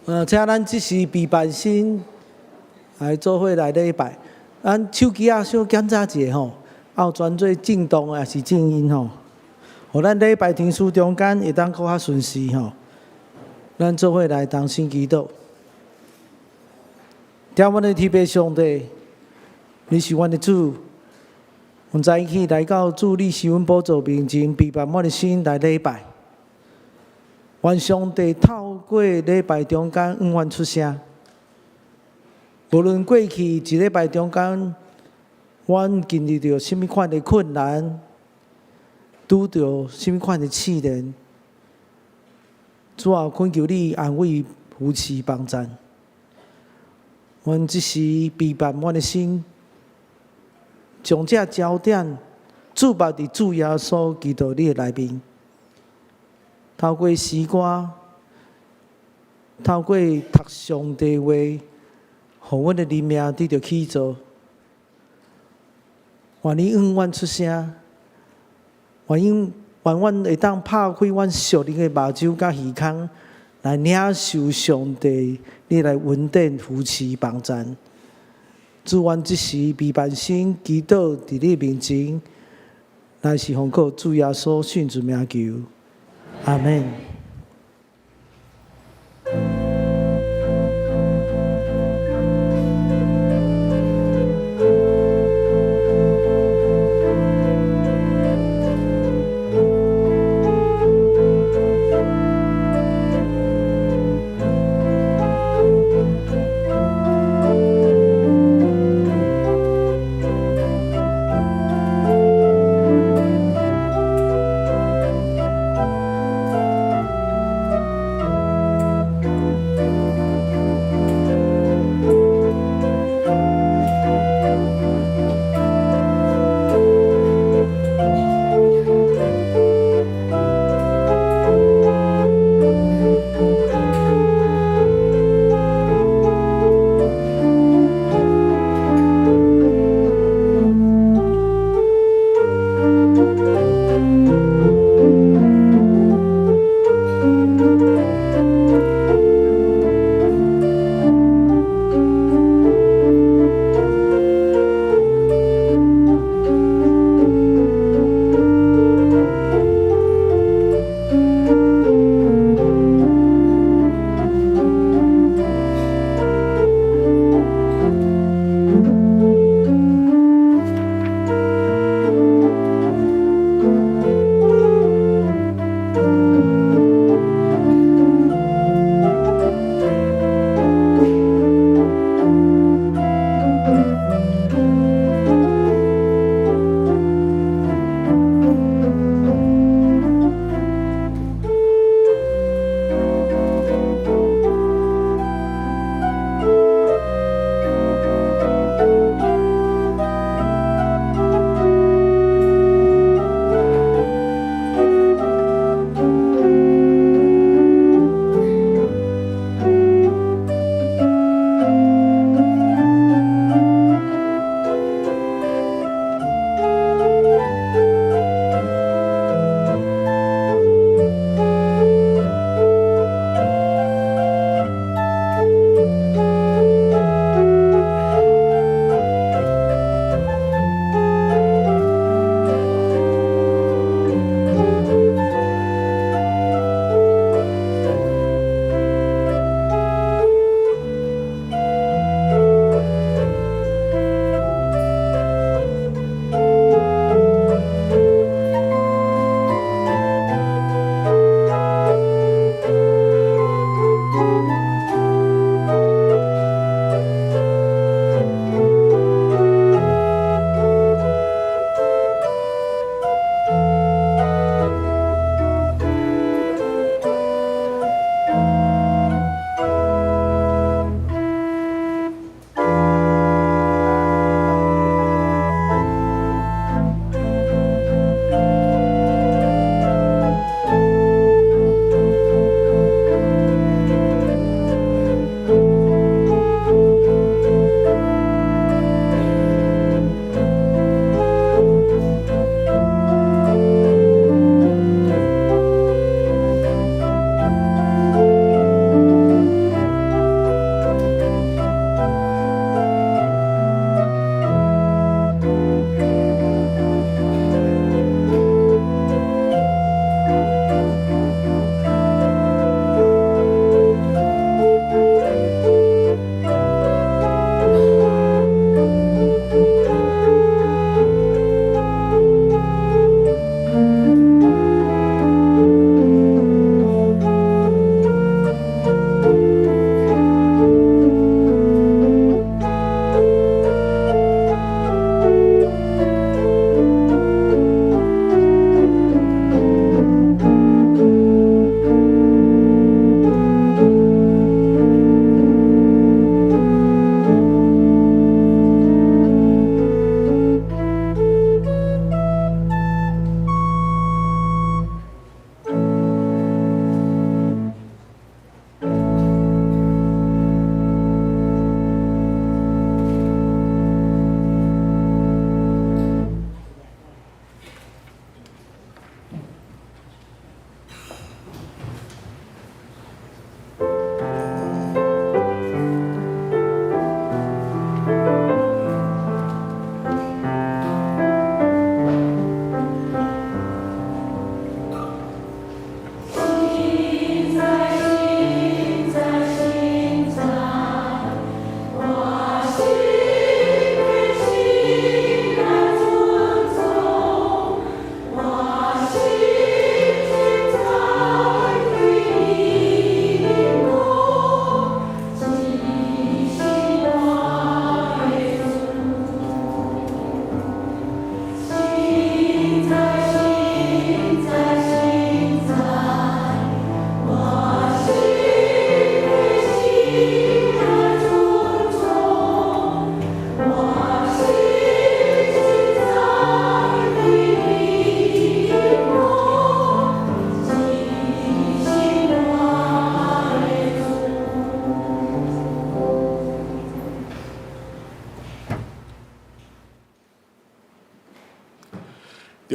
请咱即时备办心来做伙来礼拜。咱手机啊小检查一下吼，有转做震动还是静音吼？互咱礼拜天书中间会当搁较顺时吼。咱做伙来同心祈祷。天阮的天父上帝，你是阮的主，阮早起来到主你是阮宝座面前，备办阮的心来礼拜。愿上帝透过礼拜中间向阮出声，无论过去一礼拜中间，阮经历着甚物款的困难，拄着甚物款的试炼，主啊，恳求你安慰、扶持、帮赞。阮即时备办阮的心，将这焦点注目伫主耶稣基督你的内面。透过诗歌，透过读上帝话，互阮的灵命得到起造。愿你向阮出声，愿阮会当拍开阮属灵的目睭甲耳孔，来领受上帝你来稳定、扶持、帮赞。主，阮即时备办心祈祷伫你面前，乃是奉靠主耶稣圣子名求。阿门。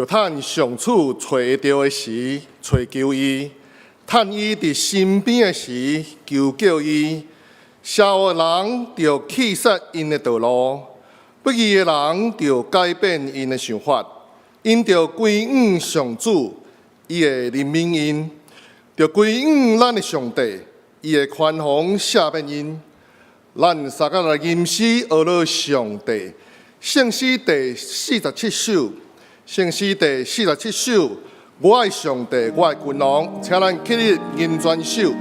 就趁上主找会到的时找求伊，趁伊伫身边的时求救伊。邪恶人就弃杀因的道路，不义的人就改变因的想法，因就归向上主，伊会怜悯因；就归向咱的上帝，伊会宽宏赦免因。咱三个来吟诗学了上帝，圣诗第47首。圣诗第47首，我爱上帝，我爱君王，请咱起立吟全首。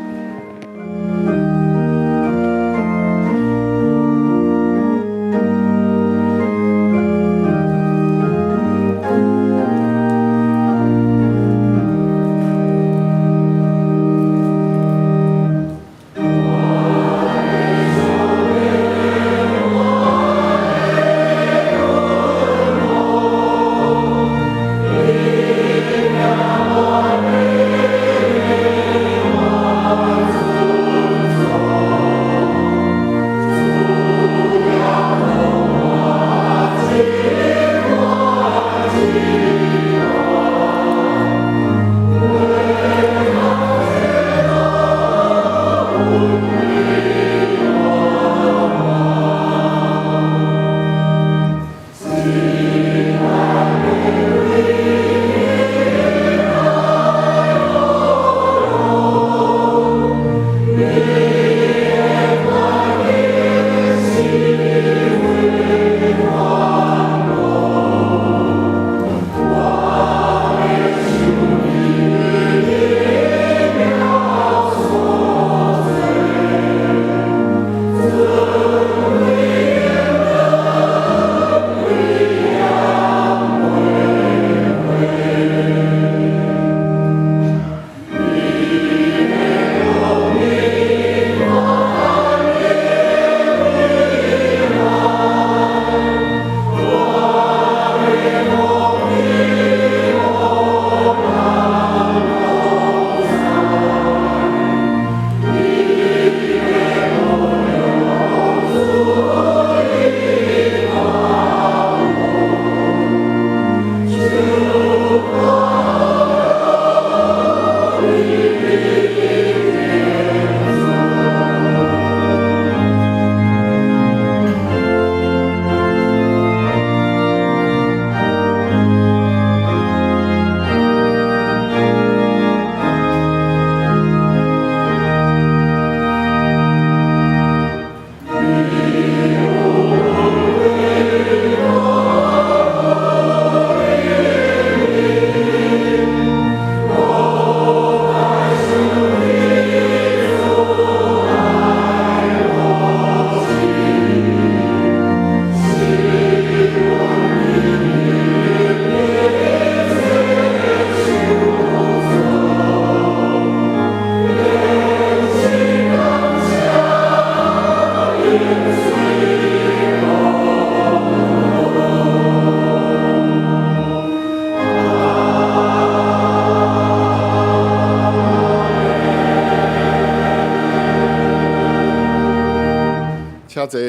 请坐，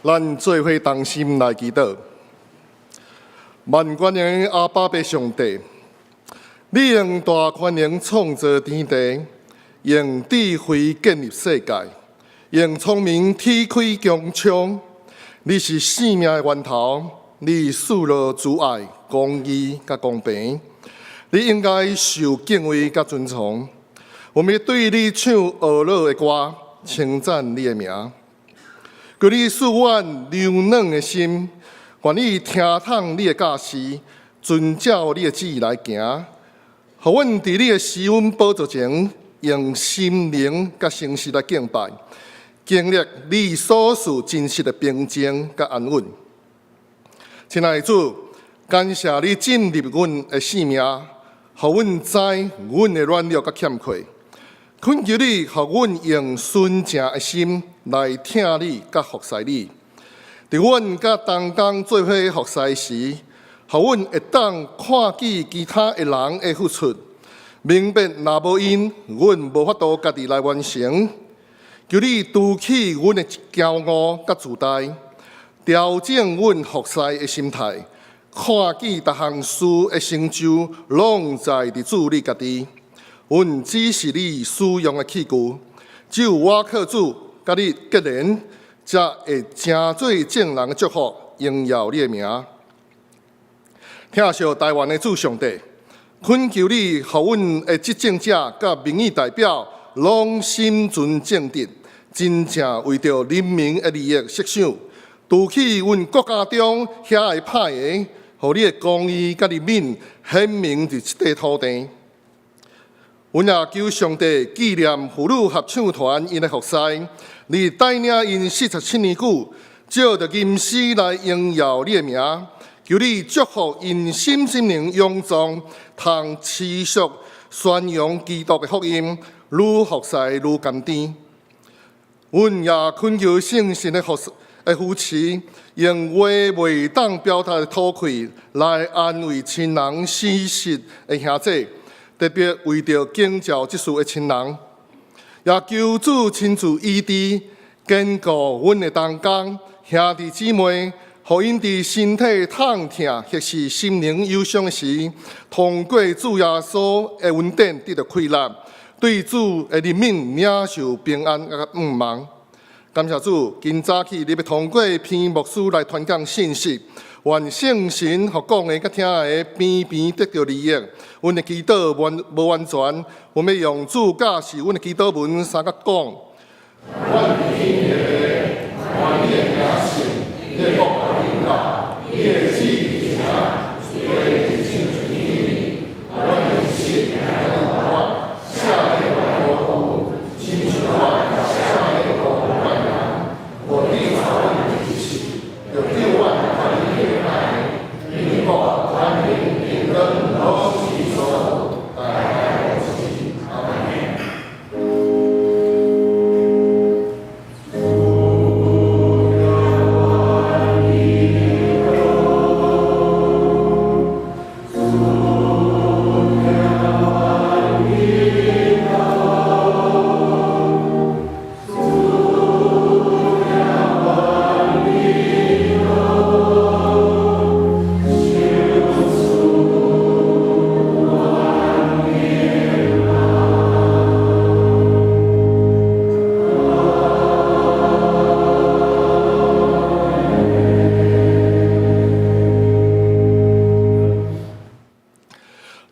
咱做伙同心来祈祷。万军的阿爸爸上帝，你用大权能创造天地，用智慧建立世界，用聪明铁开疆窗。你是生命的源头，你赐了慈爱、公义甲公平，你应该受敬畏甲尊崇。我们对你唱俄乐的歌，称赞你的名。求你赐阮柔软的心，愿意听从你的教示，遵照你的旨意来行。互阮伫你的施恩宝座前，用心灵甲诚实来敬拜，经历你所赐真实的平静甲安稳。亲爱的主，感谢你进入阮的生命，互阮知阮的软弱甲欠缺。恳求你，互阮用纯正的心来听你甲服侍你。伫阮甲同工做伙服侍时，互阮会当看见其他的人的付出，明白若无因，阮无法度家己来完成。求你除去阮的骄傲甲自大，调整阮服侍的心态，看见逐项事的成就，拢在伫主你家己。阮只是你使用的器具，只有我靠主甲你结连，才会成做正人的祝福，荣耀你的名。听受台湾的主上帝，恳求你，互阮的执政者甲民意代表，拢心存正直，真正为着人民的利益设想，除去阮国家中遐个歹个，互你的公义甲人民显明伫即块土地。阮也求上帝纪念妇女合唱团因的服侍，你带领因47年久，照着吟诗来荣耀你的名。求你祝福因心灵勇壮，通持续宣扬基督的福音，愈服侍愈甘甜。阮也恳求圣神的扶持，用话袂当表达的吐气来安慰亲人死失的兄弟，特别为着警教即事的亲人，也求主亲自医治，坚固阮的同工兄弟姊妹。互因伫身体痛痛或是心灵忧伤时，通过主耶稣的恩典得到快乐，对主的人民领受平安甲盼望。感谢主，今早起你要通过篇牧师来传讲信息，愿圣神互讲的甲听的边边得到利益。阮的祈祷无完全，我们用主教示阮的祈祷文三角讲。愿你的愿你的名信，你的国来临到，你的旨意行，随你进取你，愿你信仰的话，下列万国清楚话，下列国万人，我立朝你的起，有6万万人来，民国万民平等，拢齐手，大家共齐，阿门。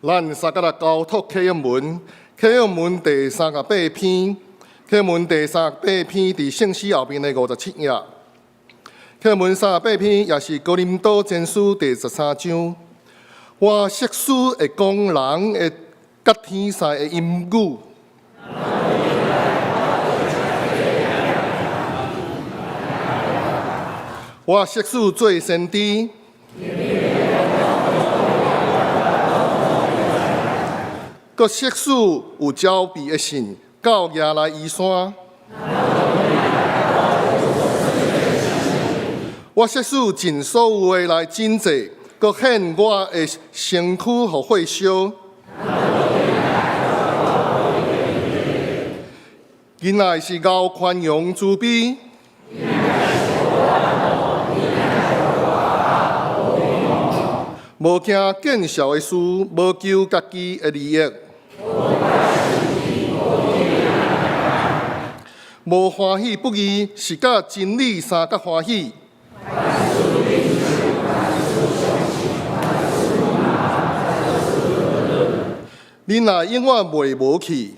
咱三甲来交托启应文，启应文第38篇，启应文第38篇伫圣诗后面的57页。启应文38篇也是哥林多前书第13章。我设施会讲人的甲天使的音语。我设施做先知。搁设施有招庇的信，到亚来伊山。我设施尽所有的来真济，搁献我的身躯互火烧。原来是够宽容慈悲。无惊见笑的事，无求家己的利益。无欢喜不义，是甲真理相甲欢喜。恁若永远袂无去。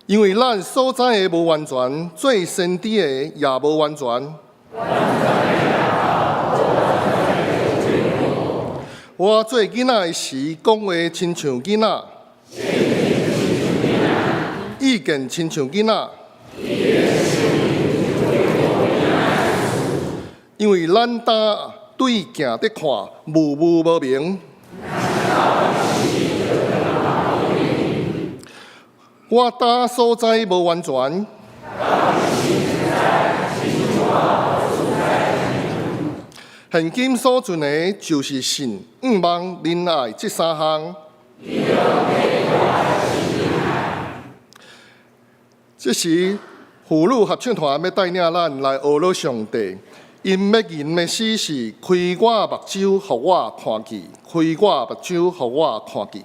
因为咱所知的无完全，做先知的也无完全。我做囡仔的时，讲话亲像囡仔，意见亲像囡仔。因为咱搭对镜得看，模糊无明。我搭所在无完全。现今所存的，就是信、望、仁爱这3项。这时，妇女合唱团要带领咱来学了上帝。因要吟的诗是：开我目睭，互我看见；开我目睭，互我看见。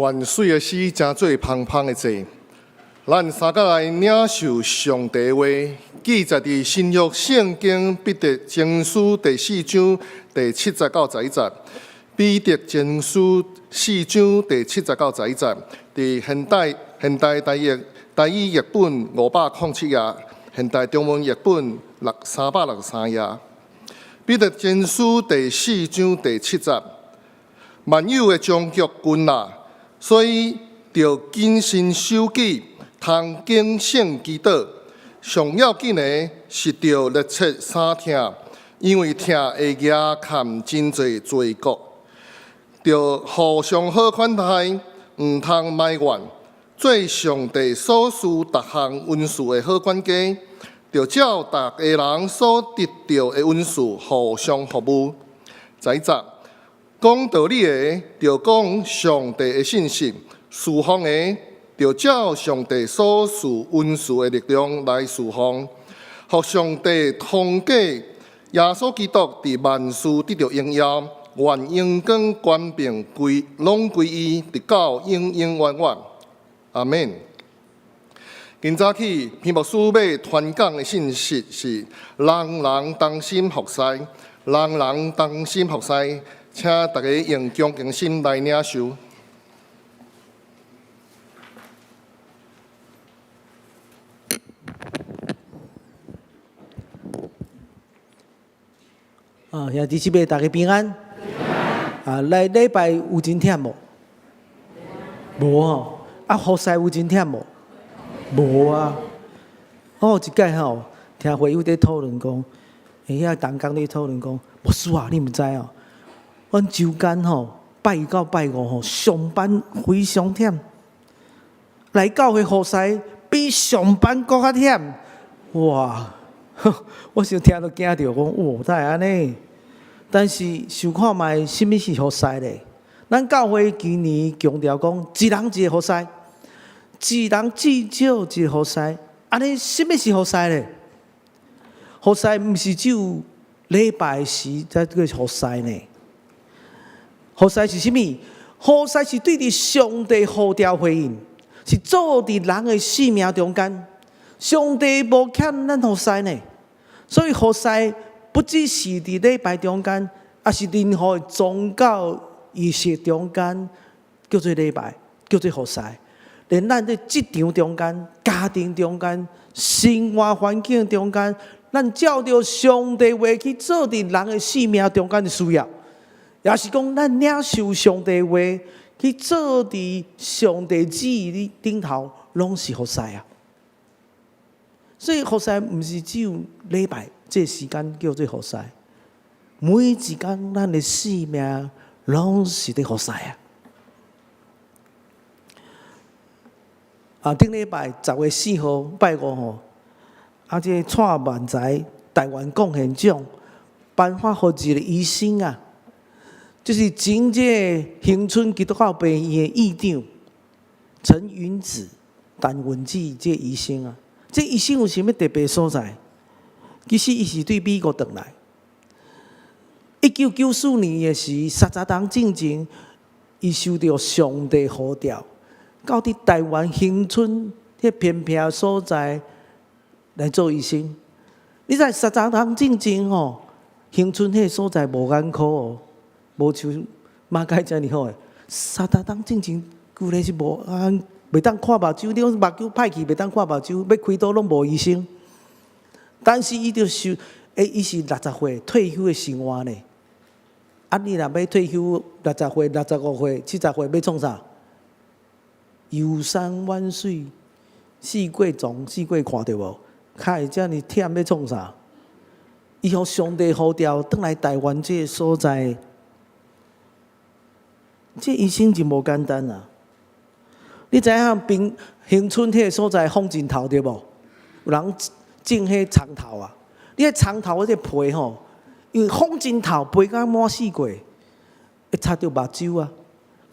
愿水的死真做芳芳的祭，咱三个来领受上帝话，记载伫新约圣经彼得前书第4章第7节到11节，彼得前书4章第7节到11节，伫现代台语译本507页，现代中文译本363页。彼得前书第4章第7节，万有的终局近啦。所以，着谨慎守纪，通敬圣祈祷。上要紧的是着热切三听，因为听会压砍真侪罪过。着互相好款待，毋通埋怨，做上帝所赐逐项恩赐的好管家。着照逐个人所得到的恩赐互相服务。在集。讲道理的，就讲上帝的信息；侍奉的，就照上帝所赐恩赐的力量来侍奉，互上帝通过耶稣基督伫万事得到荣耀，愿永光冠冕拢归伊，直到永永远远。阿门。今早起，篇牧师要传讲的信息是：人人同心服侍，人人同心服侍。请大家用恭敬心来领受。兄弟姊妹，大家平安。来礼拜有真忝无？无吼。服侍有真忝无？无啊。一届吼，听会友在讨论讲，遐同工咧讨论讲，牧师啊，你毋知哦？阮周间吼，拜一到拜五吼，上班非常忝，来教会服侍比上班搁较忝。哇！我想听都惊着，讲才会安尼。但是想看卖，什么是服侍咧？咱教会今年强调讲，一人一个服侍，一人至少一个服侍。安尼什么是服侍咧？服侍毋是只有礼拜时才叫服侍呢。服侍是啥物？服侍是对伫上帝呼召回应，是做伫人的生命中间。上帝无欠咱服侍呢，所以服侍不只是伫礼拜中间，也是任何的宗教仪式中间，叫做礼拜，叫做服侍。连咱在职场中间、家庭中间、生活环境中间，咱照着上帝话去做伫人的生命中间的需要。也是讲，咱领受上帝话去做伫上帝旨意顶头，拢是服侍啊。所以服侍毋是只有礼拜这时间叫做服侍，每一天咱的生命拢是伫服侍啊。顶礼拜10月4号拜五吼，这蔡万才台湾贡献奖颁发予一个医生啊。就是前这恒春基督教病院的院长陈云子、陈文子这医生啊，这医生有啥物特别所在？其实伊是对美国回来。1994年的时，30天进前，伊受到上帝呼召，到伫台湾恒春迄偏僻所在来做医生。你知30天进前吼，恒春迄所在无眼科哦。无像马街遮尔好诶，30天进前，旧嘞是无袂当看目睭，你讲目睭歹去，袂当看目睭，要开刀拢无医生。但是伊就受，伊是60岁退休诶生活呢。你若要退休，60岁、65岁、70岁要创啥？游山玩水，四季种，四季看到无？开遮尔忝要创啥？伊互上帝呼召，转来台湾这个所在。这医生真无简单啊！你知影恒春迄个所在风镜头对无？有人种迄长头啊！你迄长头迄个皮吼，因为风镜头皮甲满死过，会擦到目睭啊！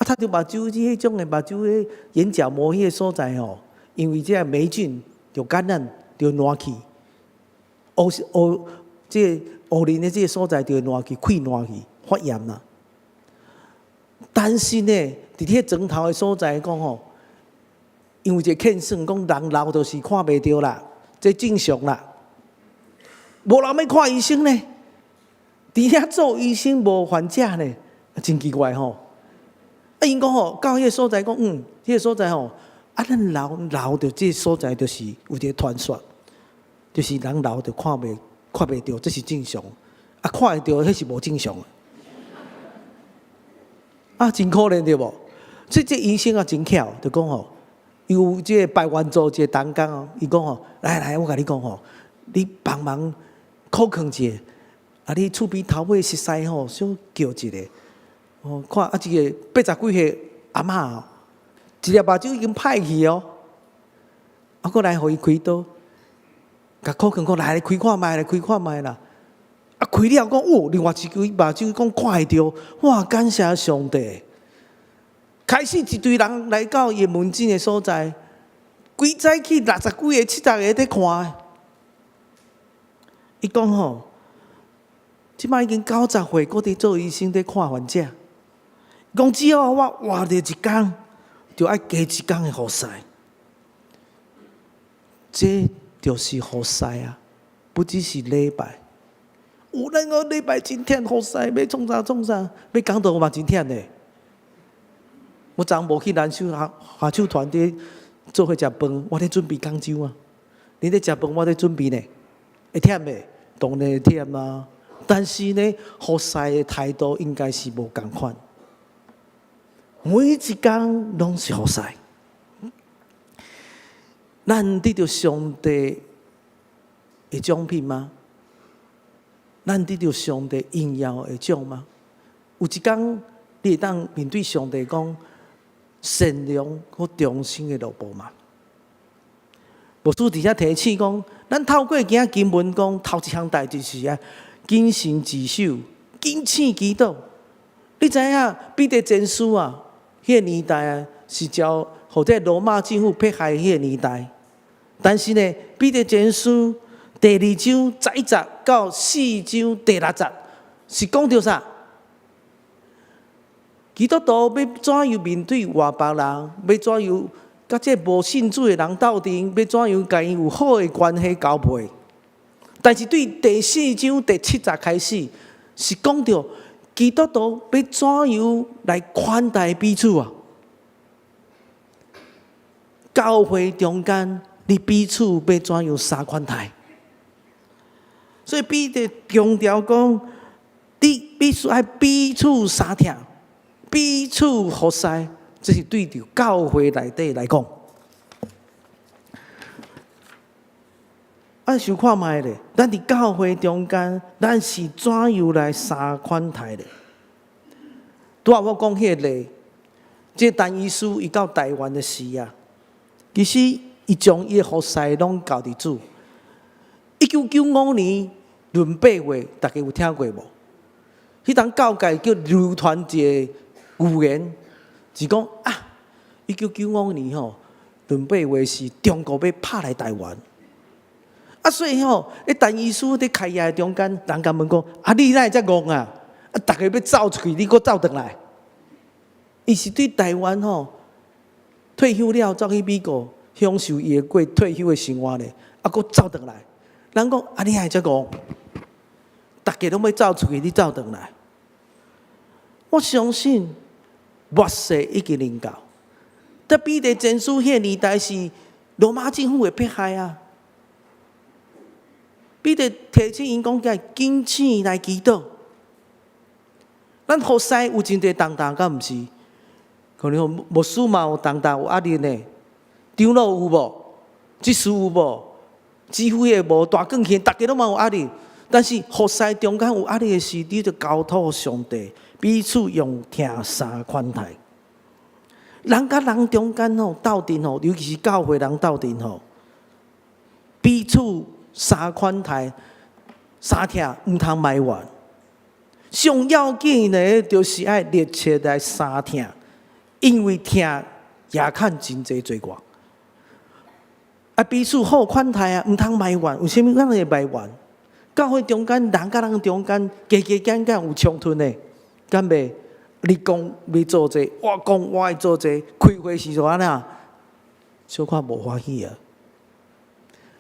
擦到目睭，迄种的目睭迄眼角膜迄个所在吼，因为这霉菌就感染就烂去，这乌鳞的这个所在就烂去，溃烂去，发炎啦。但是呢，伫迄砖头的所在讲吼，因为一个欠算，讲人老就是看袂到啦，这正常啦。无人要看医生呢，伫遐做医生无还价呢，真奇怪吼。因讲吼，到迄个所在讲，迄个所在吼，咱老着这所在就是有一个传说，就是人老着看袂到，这是正常。看会到，迄是无正常。真可怜对无？所以这医生真巧，就讲吼，有这个百万做一个同工哦，伊讲吼，来，我甲你讲吼，你帮忙考劝一下，你厝边头尾熟悉吼，小叫一个，看一个80几岁阿嬷哦，一粒目睭已经歹去哦，搁来互伊开刀，甲考劝讲来开看卖啦。啊，开了讲哦，另外一支目睭讲看会到，哇，感谢上帝！开始一堆人来到伊门诊的所在，规早起60几个、70个在看。伊讲吼，即摆已经90岁，搁伫做医生在看患者。讲只要我活着一天，就爱加一天的服侍。这就是服侍啊，不只是礼拜。有咱个礼拜真忝服侍，要创啥创啥，要讲道嘛真忝的。我昨无去篮球下手团队做伙食饭，我咧准备讲究啊。你咧食饭，我咧准备呢，会忝的，当然会忝啊。但是呢，服侍的态度应该是无共款。每一天拢是服侍，咱得到上帝的奖品吗？咱得到上帝应要的奖吗？有一天，你会当面对上帝讲善良和忠心的路步吗？牧师伫遐提醒讲，咱透过今仔经文讲，头一项代志是啊，谨慎自守，谨慎祈祷。你知影彼得前书啊？迄个年代啊，是照或者罗马政府迫害迄个年代。但是呢，彼得前书第2章11节到4章第6节，是讲到啥？基督徒要怎样面对外别人？要怎样甲这无信主的人斗阵？要怎样甲因有好的关系交配？但是对第4章第7节开始，是讲到基督徒要怎样来款待彼此啊？教会中间，你彼此要怎样相款待？所以彼得强调讲，你必须爱彼此相疼，彼此服侍，这是对着教会内底来讲。想看卖咧，咱伫教会中间，咱是怎样来相款待咧？拄仔我讲迄个例，这陈医师伊到台湾的时啊，其实伊将伊的服侍拢交伫主。1995年闰8月，大家有听过无？迄当教界叫流传一个语言，是讲啊，1995年吼，闰8月是中国要拍来台湾。啊，所以吼，陈医师伫开业中间，人甲问讲：啊，你哪会遮戆啊？啊，逐个要走出去，你搁走转来？伊是对台湾吼退休了，走去美国享受伊的过退休的生活咧，啊，搁走转来。人讲：啊，你哪会遮戆？逐个拢要走出去，你走转来？我相信末世已经临到。但彼得前书迄个年代是罗马政府的迫害啊。彼得提醒因讲：该谨慎来祈祷。咱服侍有真侪重担，敢毋是？可能牧师嘛有重担，有压力呢。长老有无？执事有无？指挥的无？大更现，大家拢嘛有压力。但是服侍中间有压力的时，你就交托上帝，彼此用听相款待。人甲人中间吼斗阵吼，尤其是教会人斗阵吼，彼此相款待、相疼，毋通埋怨。上要紧的，就是爱热切来相疼，因为疼也看真侪罪过。啊，彼此好款待啊，毋通埋怨。为什么咱会埋怨？教会中间，人甲人中间，加加减减有冲突的，敢袂？你讲要做这，我讲我爱做这，开会时阵安那，小可无欢喜啊！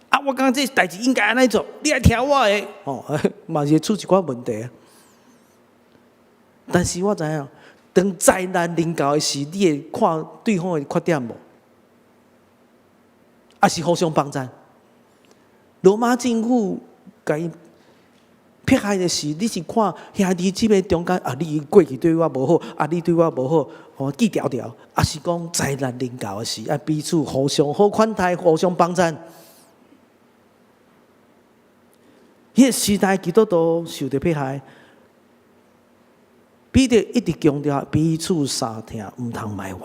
啊，我讲这代志应该安尼做，你来听我的，哦，嘛是会出一寡问题啊。但是我知影，当灾难临到的时，你会看对方的缺点无？还是互相帮衬？罗马政府甲伊迫害的时，你是看兄弟姊妹中间啊，你过去对我无好，啊，你对我无好，哦，记条条，还是讲灾难临到的时，啊，彼此互相好款待，互相帮衬。迄个时代基督徒受到迫害，彼得一直强调彼此相疼，毋通埋怨。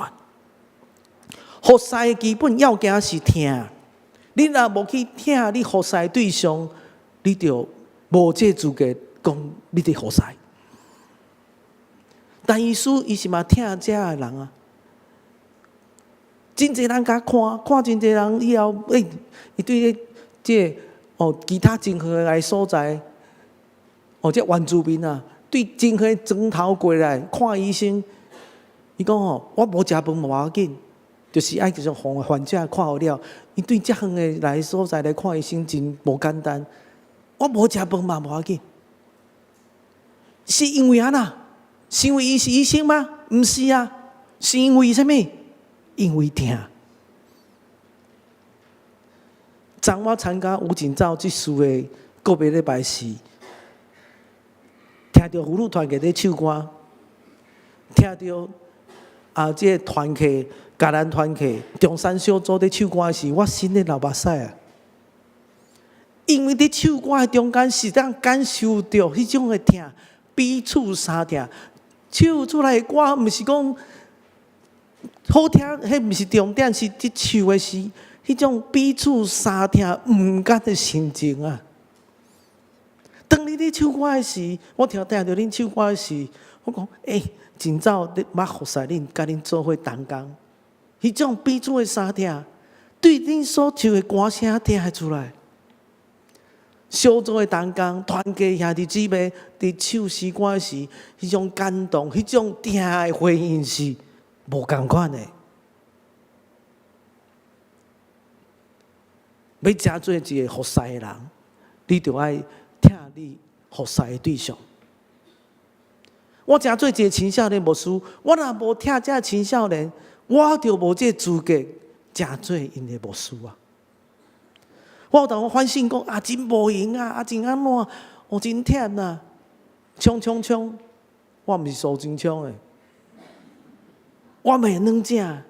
服侍的基本要件是听，你若无去听，你服侍对象，你就无这资格讲你伫何塞？但耶稣伊是嘛疼遮个人啊，真侪人甲看真侪人以后，伊对即其他任何个所在，即原住民啊，对任何砖头过来看医生，伊讲我无食饭无要紧，就是爱就是互患者看好了。伊对遮远的来所在来看医生真无简单，我无食饭嘛无要紧，是因为安那？是因为伊是医生吗？毋是啊，是因为啥物？因为疼。昨我参加吴景照即次的个别礼拜四，听到妇女团契咧唱歌，听到即个团契、嘉兰团契、中山小组咧唱歌时，我心里流目屎啊！因为伫唱歌的中间是当感受到迄种的疼，彼此相疼。唱出来的歌，毋是讲好听，迄毋是重点，是伫唱的是迄种彼此相疼、毋甘的心情啊。当你咧唱歌的时，我听到恁唱歌的时，我讲真早你捌服侍恁，甲恁做伙同工，迄种彼此的相疼，对恁所唱的歌声听会出来。小组的同工，团结兄弟姊妹伫唱诗歌时，迄种感动，迄种疼的回应是无共款的。要真做一个服侍的人，你就爱疼你服侍的对象。我真做一个青少年牧师，我若无疼这青少年，我就无这资格真做因的牧师啊。我有当我反省讲真无用啊，真安怎？真忝啊！冲！我毋是苏真冲的，我袂软正，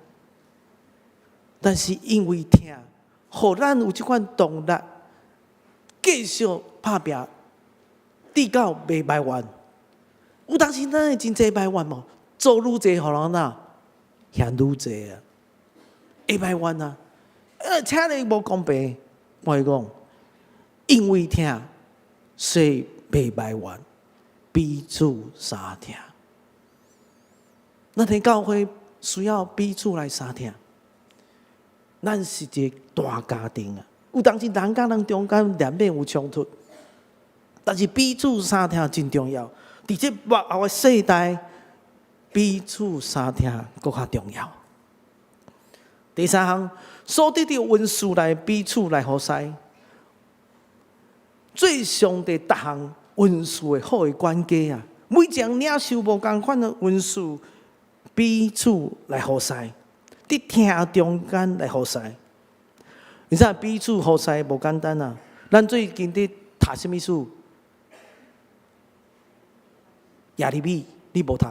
但是因为疼，互咱有即款动力，继续拍拼，直到袂埋怨。有当时咱会真济埋怨嘛，做愈济，互人嫌愈济啊，会埋怨啊！请你无公平。我会讲，因为疼，所以袂埋怨，彼此相疼。咱伫教会需要彼此来相疼。咱是一个大家庭啊，有当时人甲人中间难免有冲突，但是彼此相疼真重要。伫这幕后的世代，彼此相疼更较重要。第三项。所得到恩赐来彼此来服侍，做上帝逐项恩赐的好的管家啊！每一项领受无同款的恩赐，彼此来服侍，伫听中间来服侍。你知彼此服侍无简单啊！咱最近伫读什么书？耶利米，你无读？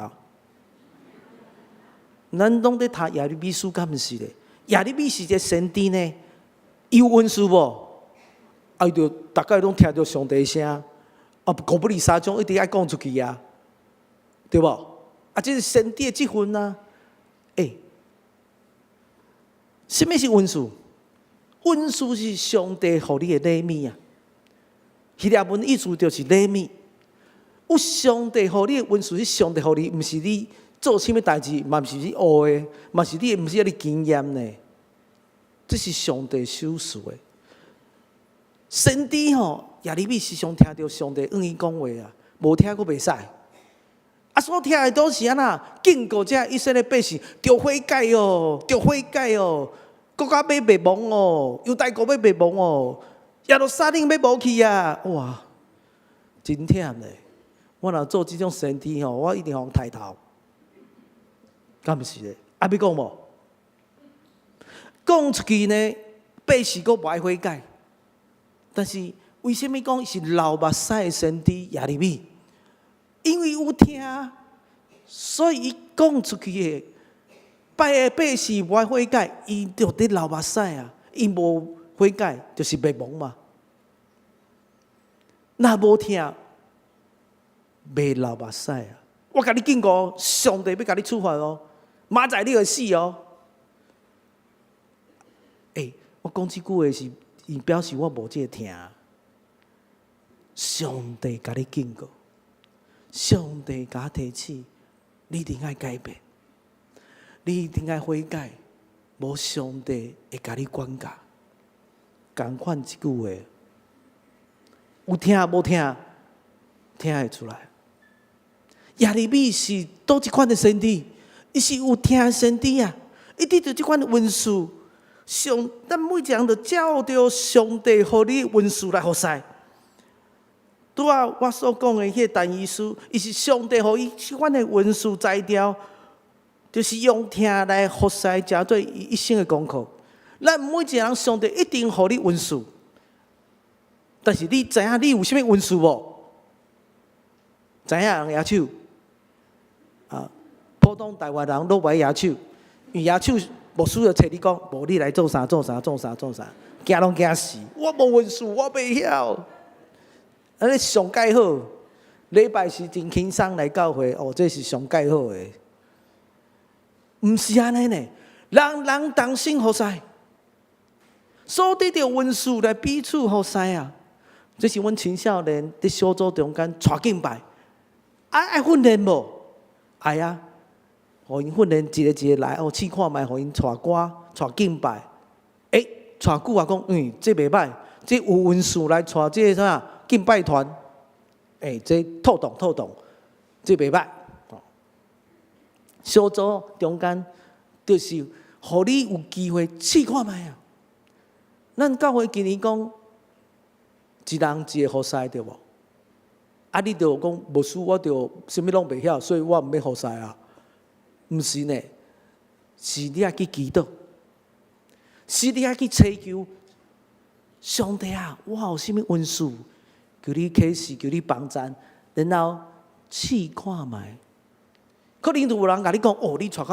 咱拢伫读耶利米书，敢毋是咧？耶利米是一个先知呢，有恩赐无？伊就大概拢听到上帝声，古不利沙种一直爱讲出去啊，对无？这是先知的职分啊。什么是恩赐？恩赐是上帝互你的礼物啊。希腊文意思就是礼物。有上帝互你的恩赐是上帝互你，毋是你做什么代志，嘛毋是你学的，嘛是你毋是你经验呢。这是上帝手赐的。先知耶利米时常听到上帝向伊讲话啊，无听佫袂使。所听的都是安那警告这以色列百姓，着悔改哦，着悔改哦，国家要灭亡哦，犹大国要灭亡哦，耶路撒冷要无去啊！哇，真忝嘞！我若做这种先知我一定互抬头。敢毋是咧？要讲无？讲出去呢，百姓佫无爱悔改。但是为什么讲是流目屎的先知耶利米？因为有听，所以伊讲出去的，百姓无爱悔改，伊就伫流目屎啊！伊无悔改，就是灭亡嘛。若无听，袂流目屎啊！我甲你警告，上帝要甲你处罚哦，明仔你会死哦。我讲这句话是，伊表示我无这个听。上帝甲你警告，上帝甲提醒，你一定要改变，你一定要悔改，无上帝会甲你管教。共款一句话，有听无听，听会出来。耶利米是倒一款的先知，伊是有听的先知啊，伊得到这款的文书，咱每一个人都照着上帝互你文书来服侍。拄啊，我所讲的迄个但以书，伊是上帝互伊这款的文书摘掉，就是用听来服侍，加做伊一生的功课。咱每一个人，上帝一定互你文书，但是你知影你有啥物文书无？知影人野手普通台湾人都袂野手，因为野手无需要找你讲，无你来做啥做啥做啥做啥，惊拢惊死。我无文书，我袂晓。安尼上介好，礼拜是真轻松来教会，这是上介好的。毋是安尼呢，人人同心服侍，所得着文书来彼此服侍啊。这是阮青少年伫小组中间带敬拜，爱训练无？爱啊！互因训练一个一个来，试看觅，互因带歌、带敬拜。带久啊，讲这袂歹，这有文书来带这个啥敬拜团。这透动，这袂歹。小组中间就是互你有机会试看觅啊。咱教会今年讲，一人一个服侍对无？啊，你就讲无事，我就啥物拢袂晓，所以我毋要服侍啊。毋是呢，是你要去祈祷，是你要去祈求上帝啊！我有啥物恩赐，求你启示，求你帮助，然后试看觅。可能就有人甲你讲，你带我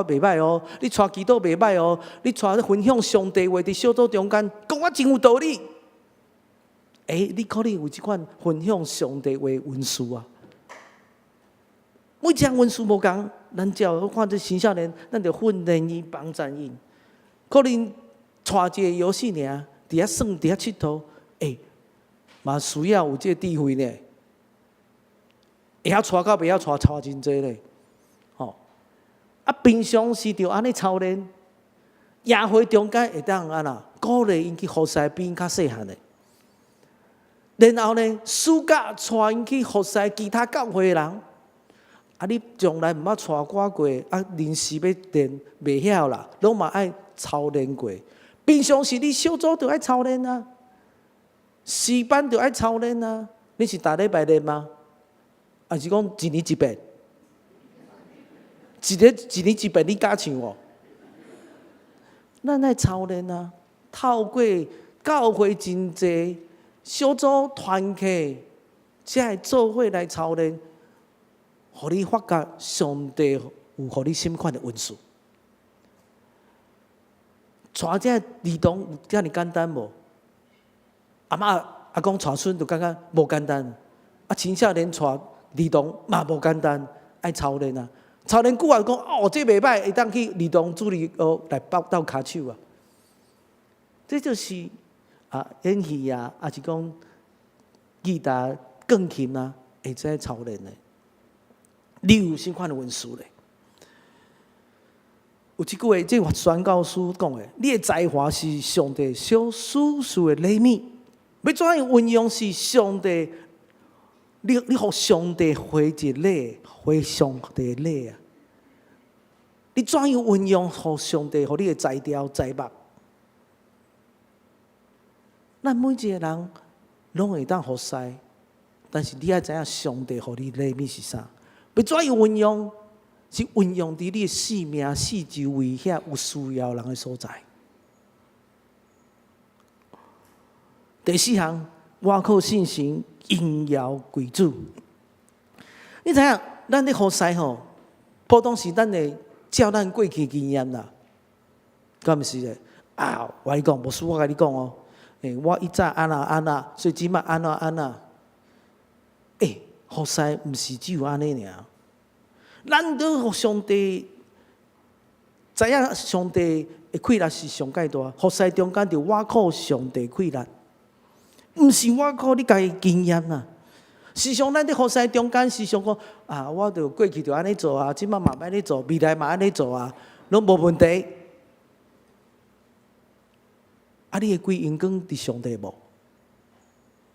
袂歹哦，你带祈祷袂歹哦，你带分享上帝话伫小组中间，讲我真有道理。你可能有即款分享上帝话文书啊。每一项文书无共，咱只要看这青少年，咱就训练伊、帮助伊。可能带一个游戏尔，伫遐耍、伫遐佚佗，嘛需要有这个智慧呢。会晓带到袂晓带真济咧。平常时就安尼操练，夜会中间会当安那鼓励因去服侍比因较细汉的。然后呢，暑假带因去服侍其他教会的人。你从来毋捌带歌过，临时要练袂晓啦，拢嘛爱操练过。平常时你小组就爱操练啊，诗班就爱操练啊。你是逐礼拜练吗？还是讲一年一遍？一年一遍，你敢唱无？咱爱操练啊，透过教会真济小组团契，才会做伙来操练。互你发觉上帝有互你什么款的恩赐？带这儿童有遮尔简单无？阿嬷阿公带孙就感觉无简单，青少年带儿童嘛无简单，爱操练啊！操练久啊，讲这袂歹，会当去儿童主日来斗骹手啊！这就是演戏啊，还是讲吉他、钢琴啊，会使操练的。你有啥款的文书咧？有一句话，这宣教师讲的：你的才华是上帝小叔叔的礼物，要怎样运用是上帝，你互上帝回一礼，回上帝礼啊！你怎样运用互上帝，互你的才调才目？咱每一个人拢会当服侍，但是你要知影上帝互你礼物是啥？要怎样运用？是运用伫你的生命四周围遐有需要人的所在。第四项，我靠信心荣耀归主。你知影，咱咧服侍吼，普通是咱的照咱过去经验啦，敢毋是咧？我跟你讲，无事我甲你讲哦，我以早安那，所以即摆安那。服侍毋是只有安尼尔，咱都互上帝知影上帝的气力是上介大，服侍中间就我靠上帝气力，毋是我靠你家己经验啊。时常咱伫服侍中间，时常讲啊，我着过去着安尼做啊，即摆嘛安尼做，未来嘛安尼做啊，拢无问题。啊，你会归荣光伫上帝无？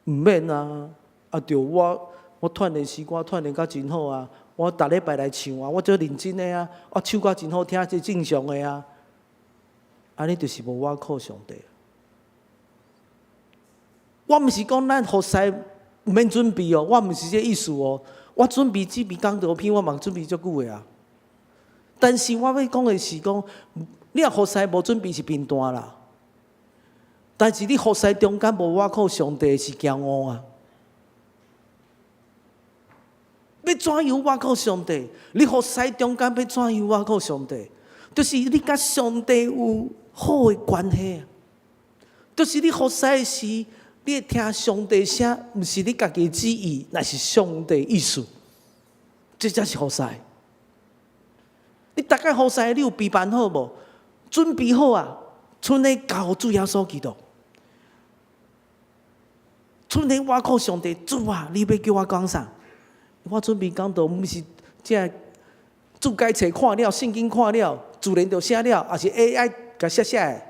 毋免啊，啊，着我团练时歌团练甲真好啊，我逐礼拜来唱啊，我做认真的啊，我唱歌真好听，这正常的啊。安尼就是无我靠上帝。我毋是讲咱服侍毋免准备哦，我毋是这意思哦。我准备这笔讲道片，我嘛准备足久的啊。但是我要讲的是讲，你若服侍无准备是平淡啦。但是你服侍中间无我靠上帝是骄傲啊！要怎样我靠上帝？你服侍中间要怎样我靠上帝？就是你甲上帝有好的关系啊！就是你服侍的时，你会听上帝声，毋是你家己旨意，乃是上帝意思。这才是服侍。你大概服侍，你有备办好无？准备好啊！剩的交主耶稣基督。剩的我靠上帝，主啊！你要叫我讲啥？我准备讲道，毋是这注解册看了，圣经看了，自然就写了，还是 AI 甲写的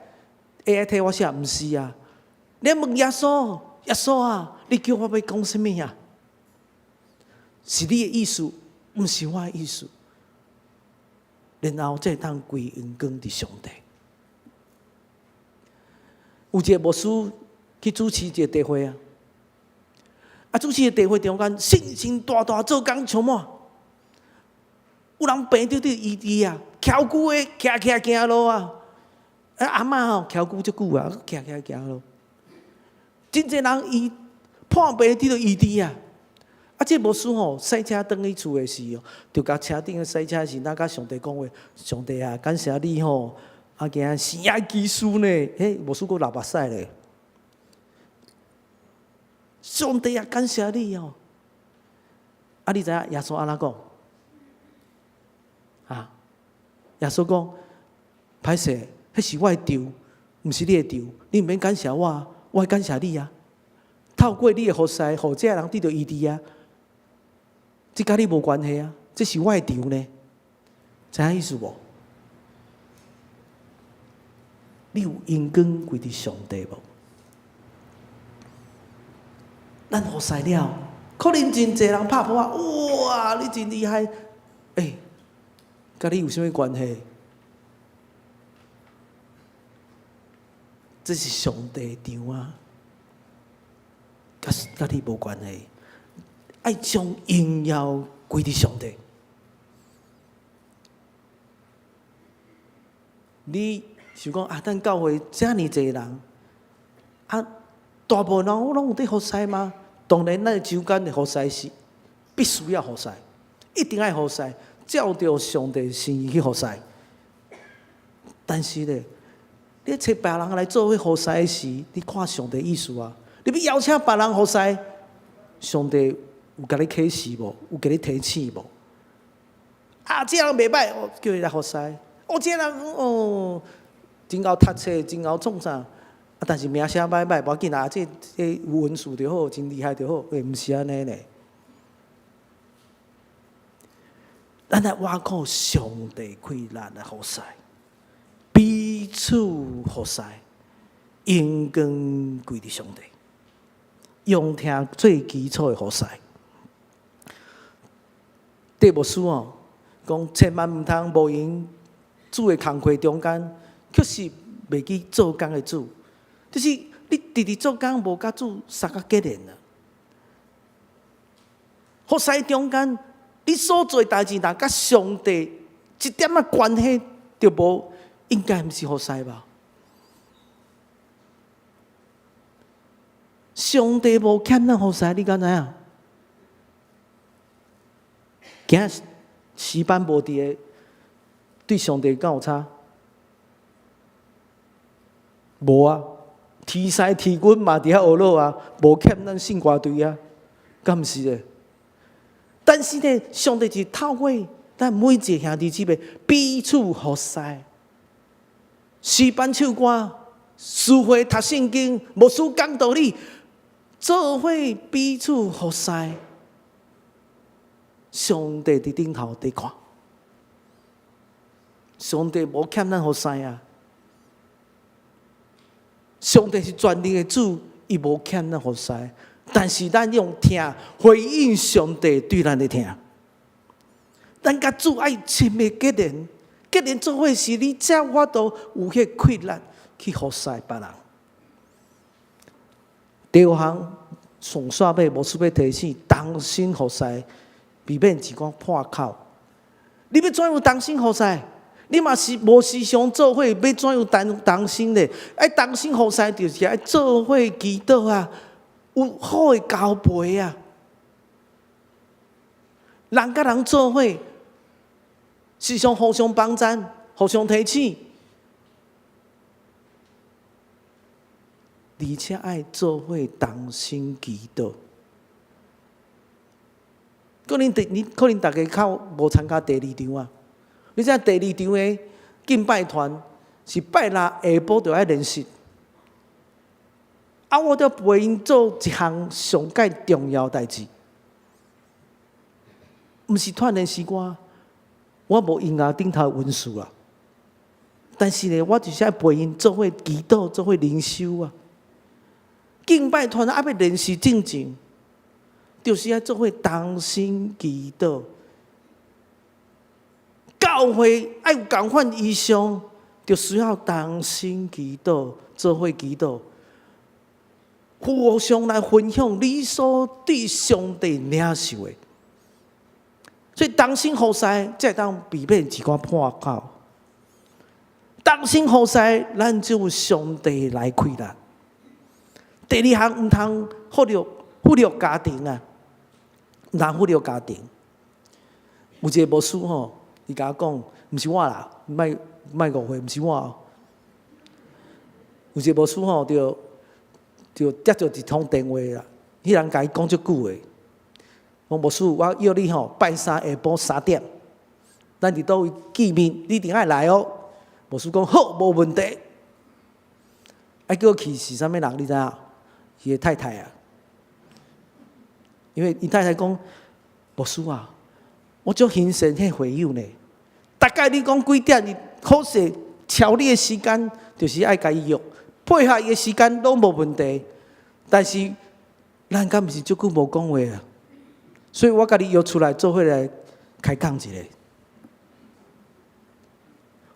AI 替我写，毋是啊！你问耶稣，耶稣啊，你叫我要讲什么呀？是你的意思，毋是我的意思。然后再当归荣光伫上帝。有一个牧师去主持一个大会啊。主持的大会中间，信心大大做工充满，有人病着医治啊，翘久的徛行路啊，阿嬷吼翘久足久啊，徛行路，真侪人伊破病着医治啊，这牧师吼赛车返去厝的时哦，就甲车顶的赛车时，那甲上帝讲话，上帝啊，感谢你吼，今日生涯技术呢，牧师佫流目屎咧。上帝啊，感谢你哦！你知影耶稣安怎讲？耶稣讲：歹势，迄是我的仇，毋是你的仇。你毋免感谢我，我会感谢你啊！透过你的服侍，互这人得到医治啊！这甲你无关系啊！这是我的仇呢，知影意思无？你有荣光归伫上帝无？咱服侍了，可能真侪人拍破啊！哇，你真厉害！甲你有啥物关系？这是上帝场啊，甲你无关系。爱将荣耀归伫上帝。你想讲咱教会遮尔侪人大部分人拢有伫服侍吗？当然，咱周间的服侍是必须要服侍，一定要服侍，照着上帝心意去服侍。但是咧，你找别人来做伙服侍的时，你看上帝意思啊？你要邀请别人服侍，上帝有甲你启示无？有甲你提醒无？这人袂歹，叫伊来服侍。这人真会读册，真会创啥？但是名声歹歹，无要紧啊！这有文书就好，真厉害就好。毋是安尼呢？咱来挖靠上帝开咱的服侍，彼此服侍，荣光归伫上帝，用听最基础的服侍。对牧师讲千万毋通无闲主的工课中间，确实袂去做工的主。就是你直直做工，无甲主相甲结连啊！服侍中间，你所做代志，若甲上帝一点仔关系都无，应该毋是服侍吧？上帝无欠咱服侍，你敢知影？今日时班无伫的，对上帝敢有差？无啊！天师天君嘛伫遐学咯啊，无欠咱信歌队啊，敢毋是咧？但是咧，上帝是透过咱每一个兄弟姊妹彼此服侍，诗班唱歌、诗会读圣经、牧师讲道理，做伙彼此服侍，上帝伫顶头伫看，上帝无欠咱服侍啊！上帝是全能的主，伊无欠咱服侍，但是咱用听回应上帝对咱的听。咱甲主爱亲密结连，结连做伙时，你才有法度有迄困难去服侍别人。第二项上煞尾，无需要提醒，同心服侍，避免一个破口。你要怎样同心服侍？你嘛是无时常做伙，要怎样同心呢？爱同心服侍，就是爱做伙祈祷啊，有好的交陪啊。人甲人做伙，时常互相帮赞，互相提醒。而且爱做伙同心祈祷。可能大家较无参加第二场啊。你知第二场的敬拜团是拜六下晡就爱练习。啊，我着陪因做一项上界重要代志，毋是团练习歌，我无音乐顶头文书啊。但是呢，我就是爱陪因做伙祈祷，做伙灵修啊。敬拜团啊，要练习正经，就是爱做伙同心祈祷。教会爱有共款意向，就需要同心祈祷，做伙祈祷，互相来分享你所对上帝领受的。所以同心服侍，才会当避免一个破口。同心服侍，咱就有上帝来开咱。第二项，毋通忽略家庭啊，毋通忽略家庭。有一个牧师吼，伊甲我讲，毋是我啦，莫误会，毋是我。有一个牧师吼，就接到一通电话啦，迄人甲伊讲足久的，讲牧师，我约你吼拜三下晡3点，咱伫倒位见面，你一定爱来哦。牧师讲好，无问题。啊，叫我去是啥物人？你知影？伊的太太啊，因为伊太太讲，牧师啊，我足欣赏迄会友呢。大概你讲几点？你好势超你的时间，就是爱甲伊约，配合伊的时间拢无问题。但是咱敢毋是足久无讲话啊？所以我甲你约出来做伙来开讲一下。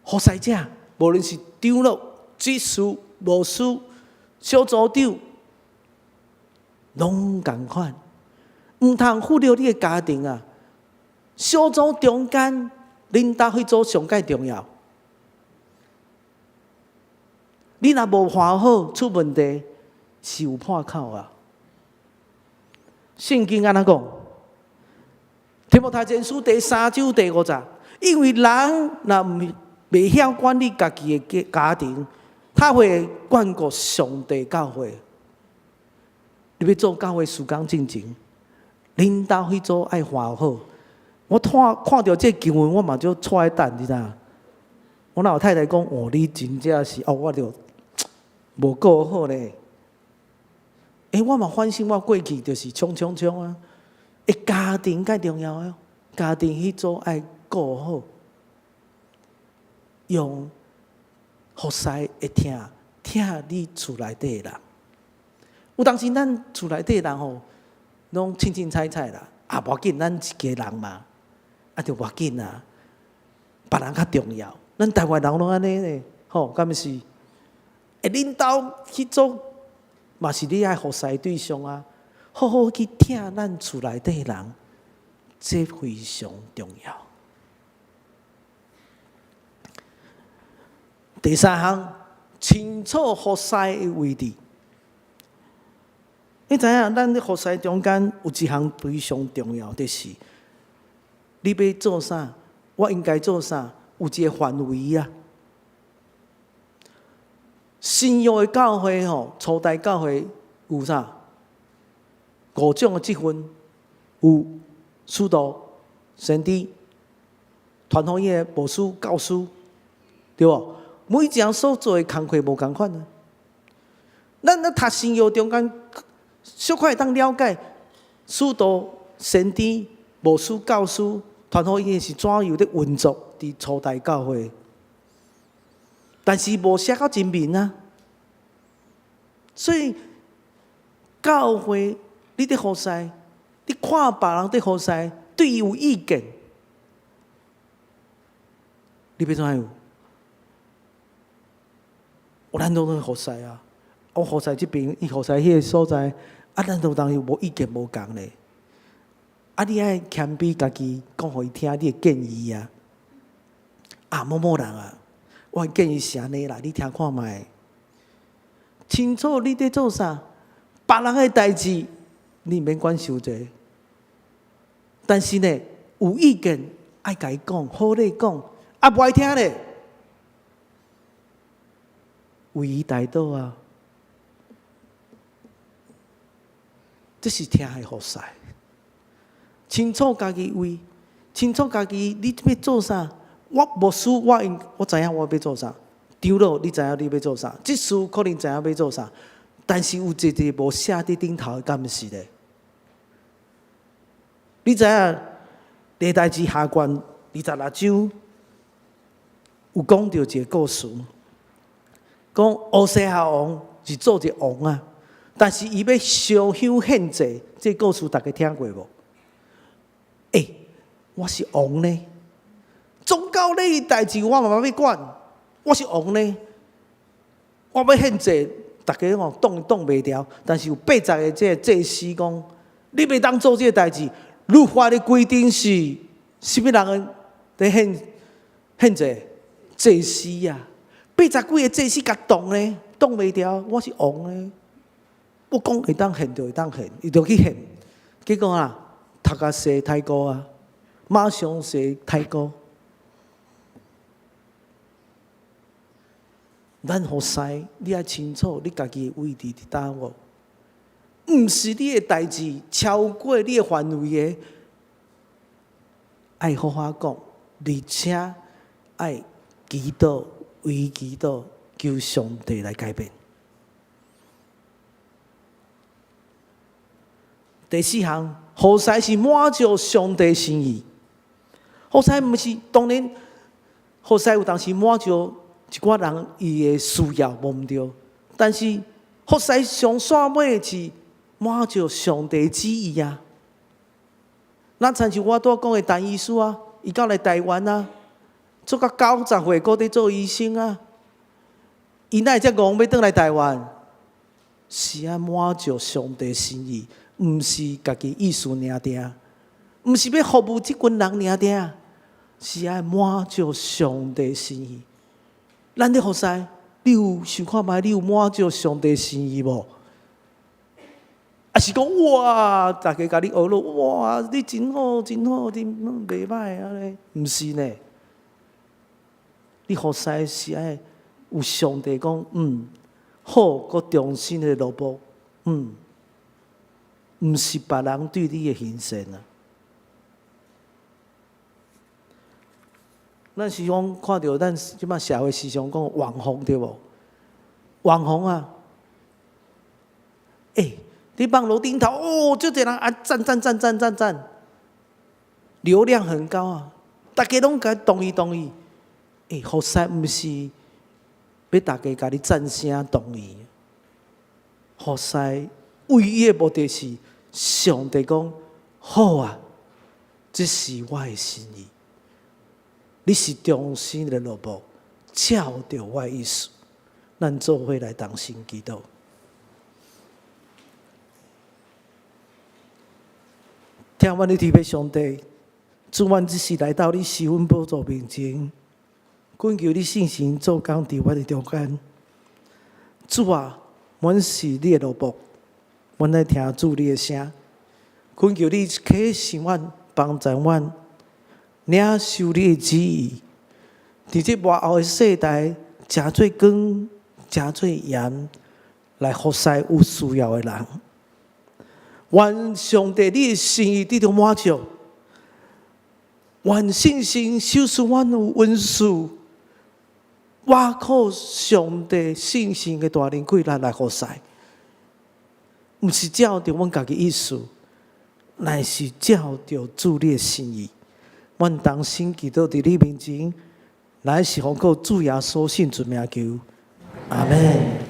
服侍者，无论是长老、执事、牧师、小组长。拢同款，毋通忽略你的家庭啊！小组中间，领导迄组上界重要。你若无hòa好，出问题是有破口啊！圣经安怎讲？提摩太前书第3章第5节，因为人若袂晓管理家己的家庭，他会管顾上帝教会。你要做教会事工进前，领导迄组爱hòa好。我看到这经文，我嘛就出来等，你知影？我那太太讲：“哦，你真正是我就无顾好咧。”我嘛反省我过去就是冲啊！家庭介重要哦，家庭迄组爱顾好，用服侍会听你厝内底的人。有当时咱厝内底人吼，拢清彩啦，无要紧，咱一家人嘛，就无要紧啊。别人较重要，咱台湾人拢安尼咧，吼，敢毋是？领导迄组嘛是你爱服侍对象啊，好好去听咱厝内底人，这非常重要。第三项，清楚服侍的位置。你知影，咱咧服侍中间有一项非常重要，就是你要做啥，我应该做啥，有一个范围啊。新约的教会吼，初代教会有啥？5种的职分，有使徒、先知、传福音的牧师、教师，对无？每一项所做的工课无共款啊。咱咧读新约中间。小可会当了解，许多先天牧师、教师，传福音是怎样咧运作伫初代教会，但是无写到真明啊。所以教会你伫服侍，你看别人伫服侍，对伊有意见，你要怎样？咱都在服侍啊，我服侍这边，伊服侍迄个所在，咱都当然无意见无共咧。你爱谦卑家己，讲互伊听你的建议啊。某某人啊，我建议是安尼啦，你听看卖。清楚你伫做啥，别人的代志你免管受者。但是呢，有意见爱甲伊讲，好咧讲，无爱听咧。为伊带倒啊，这是听的服侍。清楚家己位，清楚家己你要做啥。我牧师，我知影我要做啥。长老，你知影你要做啥。执事可能知影要做啥，但是有一个无写伫顶头的，敢毋是咧？你知影历代志下卷26章有讲到一个故事。讲乌西亚王是做一个王啊，但是伊要烧香献祭，这故事大家听过无？我是王呢，宗教礼代志我嘛要管，我是王呢，我要献祭，大家挡袂牢。但是有80个这祭司讲，你袂当做这个代志，律法的规定是什么人在献祭？祭司啊，80几个祭司甲挡呢，挡袂牢。我是王呢，我讲会当献就会当献，伊就去献。结果啊，读甲洗太高啊，马上洗太高。咱服侍，你要清楚你家己的位置伫倒哦，毋是你的代志超过你的范围的，爱好好讲，而且爱祈祷，为祈祷求上帝来改变。第4项，服侍是满足上帝心意。服侍毋是当然，服侍有当时满足一寡人伊的需要，无毋对。但是服侍上线尾是满足上帝旨意啊。那亲像我拄讲的陈医师啊，伊到来台湾啊，做到90岁，搁伫做医生啊。伊哪会遮戆要转来台湾？是爱满足上帝心意，毋是家己意思尔定，毋是要服务即群人尔定，是爱满足上帝心意。咱咧服侍，你有想看觅？你有满足上帝心意无？啊是讲哇，大家甲你学咯，哇，你真好，真好，你袂歹啊咧？毋是呢，你服侍是爱有上帝讲，好，搁忠心的萝卜，毋是别人对你的形象啊。咱时常看到咱即摆社会时常讲网红对无？网红啊，你放楼顶头哦，就这人啊赞，流量很高啊，大家拢甲同意。服侍毋是要大家甲你赞声同意，服侍唯一的目的是上帝讲好啊，这是我的心意。你是忠心的萝卜，照着我的意思，咱做伙来同心祈祷。听阮的天父上帝，主阮只是来到你施恩宝座面前，恳求你圣神做工伫阮的中间。主啊，阮是你的萝卜，阮来听主你的声，恳求你启示阮，帮助阮。领受你的旨意，伫这末后的世代，诚做光，诚做盐，来服侍有需要的人。愿上帝你的心意得到满足，愿信心守使阮有温数，我靠上帝信心的大能贵力来服侍。毋是照着阮家己意思，乃是照着主你的心意。阮同心祈祷伫你面前，乃是奉告主耶稣圣主名求，阿门。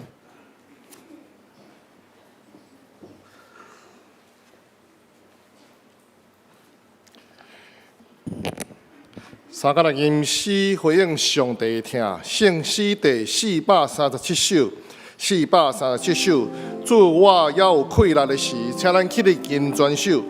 三角的吟诗回应上帝听，圣诗第437首，437首，主我也有困难的时，请咱起立吟全首。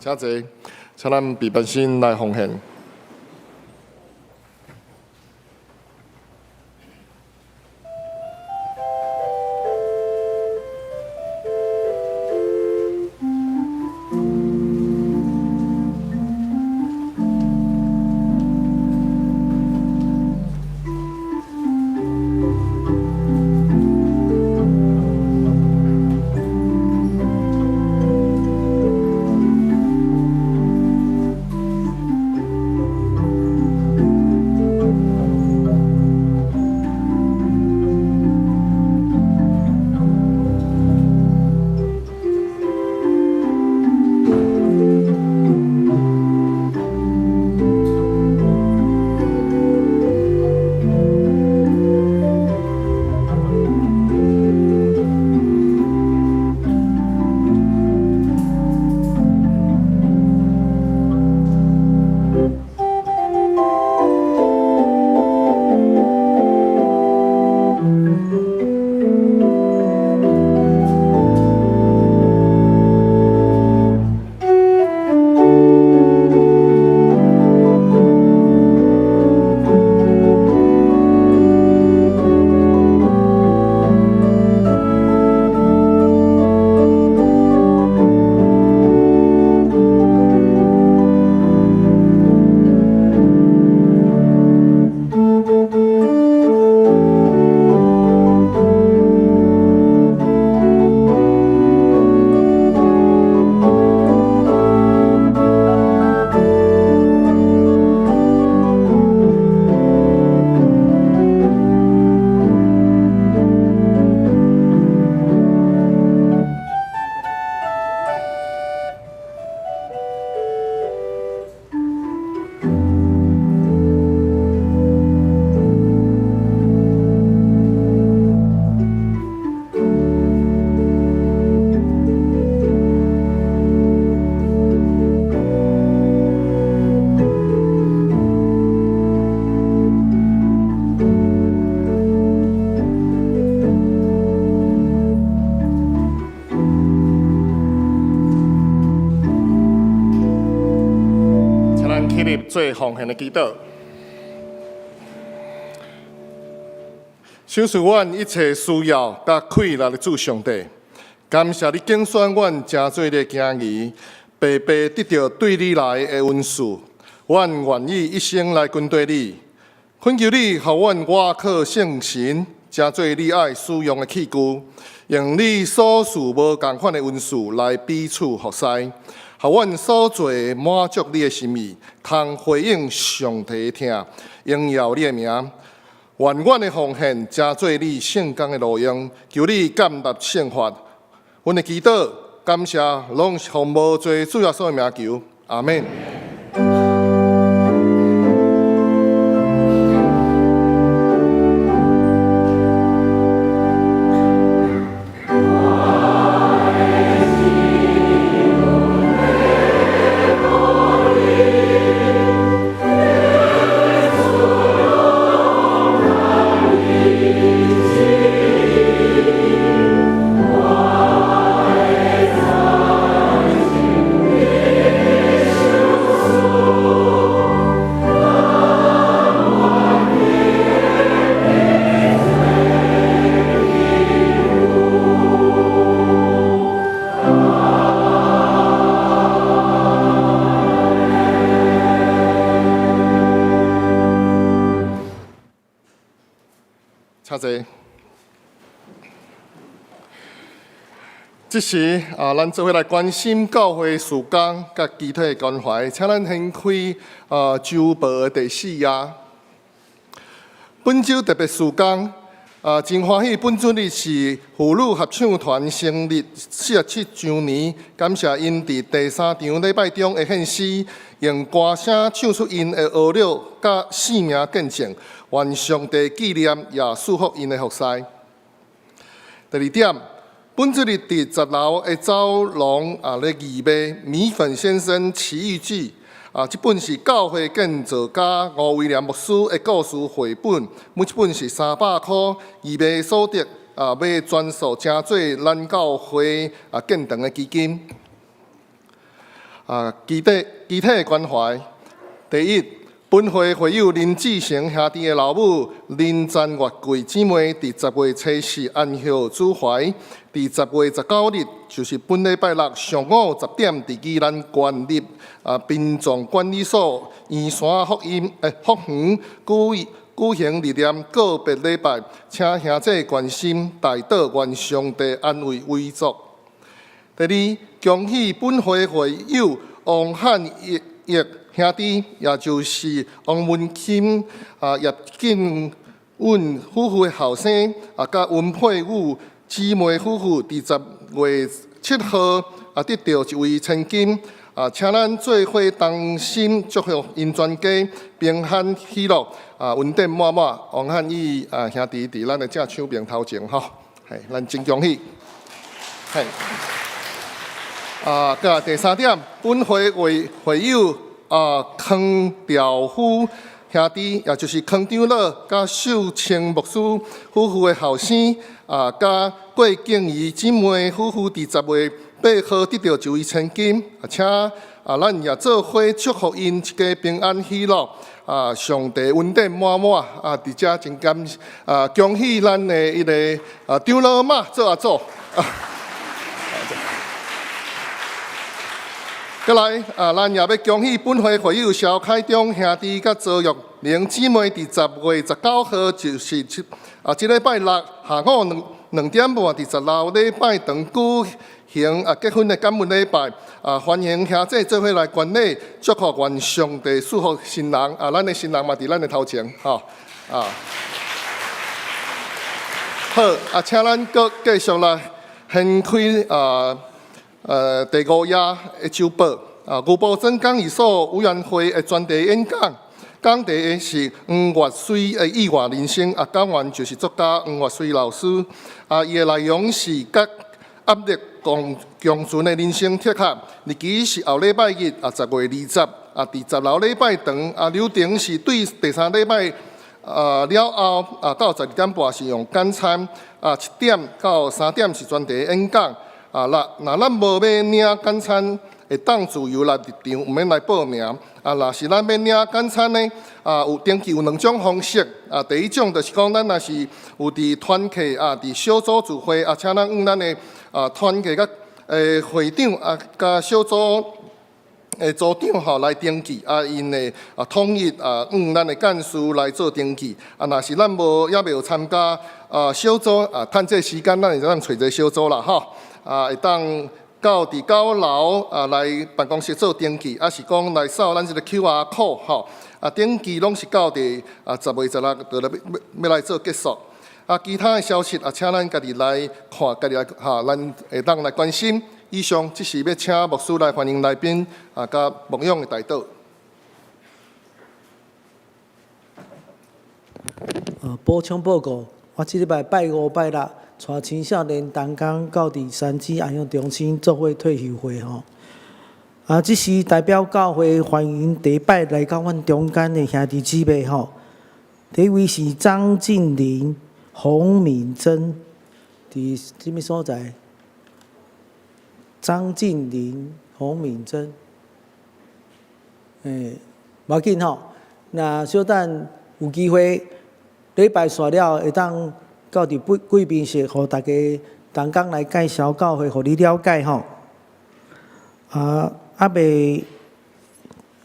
请坐，请咱备办心来奉献。立做奉献的祈祷。想述阮一切需要甲快乐的主上帝，感谢你拣选阮真做的行义，白白得到对你来的恩赐。阮愿意一生来跟对你，恳求你，互阮外靠圣神，真做你爱使用的器具，用你所赐无共款的恩赐来彼此服侍，互阮所做满足你的心意，通回应上帝的听，荣耀你的名。愿阮的奉献真做你圣工的路用，求你感纳圣法。阮的祈祷、感谢，拢是奉无罪主耶稣的名求，阿门。请坐。这时咱做伙来关心教会事工甲集体关怀，请咱掀开周报的第4页。本周特别事工真欢喜，本周日是妇女合唱团成立47周年，感谢因伫第3场礼拜中的献诗，用歌声唱出因的学了甲性命见证。愿上帝纪念也祝福因的服侍。第2点，本周日伫10楼的走廊咧义卖米粉先生奇遇记这本是教会建造家吴威廉牧师的故事绘本，每一本是300块，义卖所得要专属真做咱教会建堂的基金。具体的关怀，第一。本会会友林志成兄弟的老母林赞月桂姊妹，伫10月初4安歇主怀，伫10月19日，就是本礼拜六上午10点，伫宜兰县立殡葬管理所圆山福园举行纪念告别礼拜，请兄弟关心代祷，愿上帝安慰慰祝。第二，恭喜本会会友王汉义兄弟，也就是王文钦、叶敬允夫妇的后生，甲温佩武姊妹夫妇，伫10月7号得到一位千金，请咱做伙同心祝福因全家平安喜乐，恩典满满。王汉义兄弟伫咱的正手边头前吼，咱真恭喜。甲第3点，本会会友。康调夫兄弟，也就是康长老，甲秀清牧师夫妇的后生，甲郭敬仪姊妹夫妇，伫10月8号得到1位千金，请咱也做伙祝福因一家平安喜乐，上帝恩典满满，伫遮真感恭喜咱的迄个长老妈做做。再来，咱也要恭喜本会会友肖凯中兄弟甲周玉玲姊妹，伫10月19号，就是这礼拜六下午2点半，伫10楼礼拜堂举行结婚的感恩礼拜。欢迎兄弟做伙来观礼，祝福愿上帝祝福新人。咱的新人嘛，伫咱的头前，好，请咱阁继续来掀开第5页的周报。吴宝珍讲义所委员会的专题演讲，讲题的是黄岳水的意外人生。讲员就是作家黄岳水老师。伊的内容是甲压力共存的人生贴合。日期是后礼拜日10月20。伫10楼礼拜堂。流程是对第3礼拜了后到12点半是用简餐。7点到3点是专题演讲。那咱无要领简餐会当自由来入场，毋免来报名。若是咱要领简餐呢，有登记有2种方式。第一种就是讲，咱若是有伫团契伫小组聚会请咱咱的团契甲会长甲小组组长来登记，因会统一咱的干事来做登记。若是咱也未有参加小组趁这时间，咱会当找一个小组啦吼，会当到伫九楼来办公室做登记，是讲来扫咱这个 QR code 吼，登记拢是到伫10月16就要来做结束。其他的消息请咱家己来看，家己来咱会当来关心。以上即是要请牧师来欢迎来宾甲牧养的代祷。补充报告，我即礼拜拜5、拜6，带青少年同工到伫三芝安养中心做伙退休会吼。即是代表教会欢迎第一摆来到阮中间的兄弟姊妹吼。第一位是张敬林、洪敏珍，伫什么所在？张敬林、洪敏珍，无要紧吼。那小等有机会礼拜煞了，会当到伫贵宾室，互大家同工来介绍教会，互你了解吼。未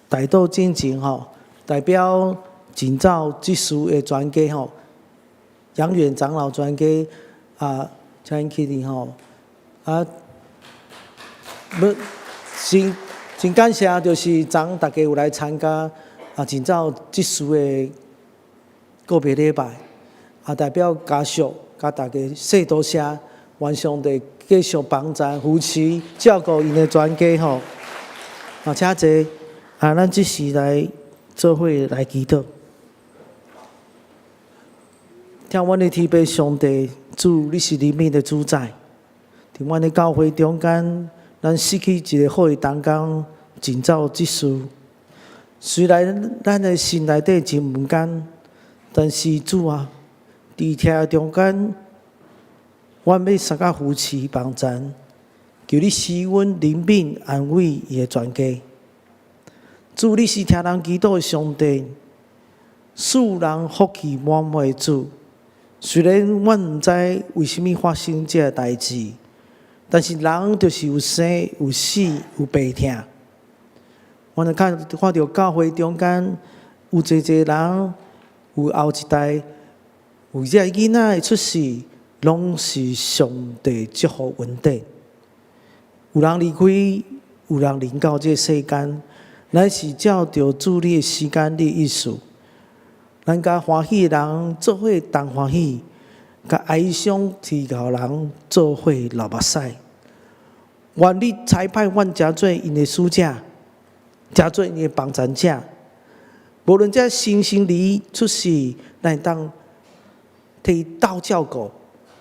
大道进前吼，代表尽早即时的专家吼，杨远长老专家请去哩吼真感谢，就是大家有来参加真早即时的告别礼拜，代表家属甲大家说多谢，愿上帝继续帮助扶持照顾因的全家吼。请坐，咱即时来做伙来祈祷，听阮的天父上帝主，你是人民的主宰，伫阮的教会中间。咱失去一个好的同工，尽早结束。虽然咱的心内底真不甘，但是主啊，伫徛中间，阮要三个扶持帮衬，求你施阮怜悯安慰伊的全家。主，你是听人祈祷的上帝，使人福气满满的主。虽然阮毋知为虾米发生这个代志。但是人就是有生有死有病痛，我们看到教会中间有侪人，有后一代，有这囡仔的出世，拢是上帝祝福恩典。有人离开，有人临到这世间，乃是照着主你的时间、你的意思。咱甲欢喜的人做伙同欢喜。甲哀伤啼哭人做伙流目屎，愿你差派阮诚做因的使者，诚做因的帮衬者。无论这生离出世，咱会当替斗照顾，